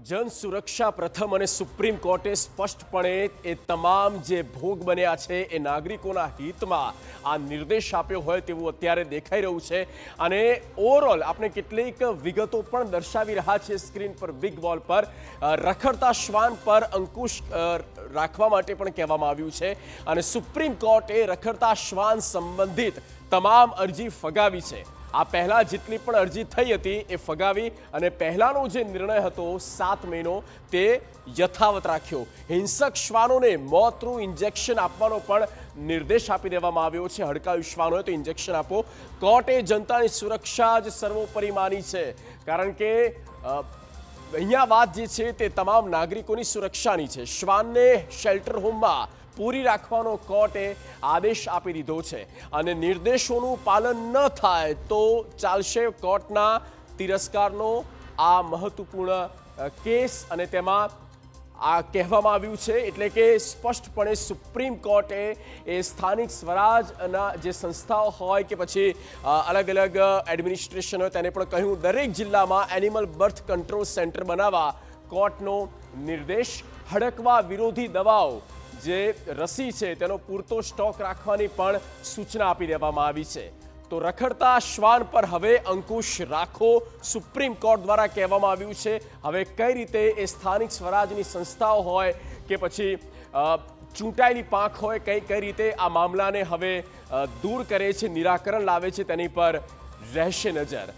જન સુરક્ષા પ્રથમ અને સુપ્રીમ કોર્ટે સ્પષ્ટપણે એ તમામ જે ભોગ બન્યા છે એ નાગરિકોના હિતમાં આ નિર્દેશ આપ્યો હોય તેવું અત્યારે દેખાઈ રહ્યું છે અને ઓવરઓલ આપણે કેટલીક વિગતો પણ દર્શાવી રહ્યા છે સ્ક્રીન પર બિગ વોલ પર રખડતા શ્વાન પર અંકુશ રાખવા માટે પણ કહેવામાં આવ્યું છે અને સુપ્રીમ કોર્ટે રખડતા શ્વાન સંબંધિત તમામ અરજી ફગાવી છે। આ પહેલા જેટલી પણ અરજી થઈ હતી એ ફગાવી અને પહેલાનો જે નિર્ણય હતો 7 મહિનો તે યથાવત રાખ્યો। હિંસક શ્વાનોને મોતનું ઇન્જેક્શન આપવાનો પણ નિર્દેશ આપી દેવામાં આવ્યો છે। હડકાયું શ્વાન હોય તો ઇન્જેક્શન આપો। કોર્ટે જનતાની સુરક્ષા જ સર્વોપરી માની છે કારણ કે અહીંયા વાત જે છે તે તમામ નાગરિકોની સુરક્ષાની છે। શ્વાનને શેલ્ટર હોમમાં પૂરી રાખવાનો કોર્ટે આદેશ આપી દીધો છે અને નિર્દેશોનું પાલન ન થાય તો ચાલશે કોર્ટના તિરસ્કારનો આ મહત્વપૂર્ણ કેસ અને તેમાં આ કહેવામાં આવ્યું છે એટલે કે સ્પષ્ટપણે સુપ્રીમ કોર્ટે એ સ્થાનિક સ્વરાજના જે સંસ્થાઓ હોય કે પછી અલગ અલગ એડમિનિસ્ટ્રેશન હોય તેને પણ કહ્યું દરેક જિલ્લામાં એનિમલ બર્થ કંટ્રોલ સેન્ટર બનાવવા કોર્ટનો નિર્દેશ। હડકવા વિરોધી દવાઓ જે રસી છે તેનો પૂરતો સ્ટોક રાખવાની પણ સૂચના આપી દેવામાં આવી છે। તો રખડતા શ્વાન પર હવે અંકુશ રાખો સુપ્રીમ કોર્ટ દ્વારા કહેવામાં આવ્યું છે। હવે કઈ રીતે એ સ્થાનિક સ્વરાજની સંસ્થાઓ હોય કે પછી ચૂંટાયેલી પાંખ હોય કઈ રીતે આ મામલાને હવે દૂર કરે છે નિરાકરણ લાવે છે તેની પર રહેશે નજર।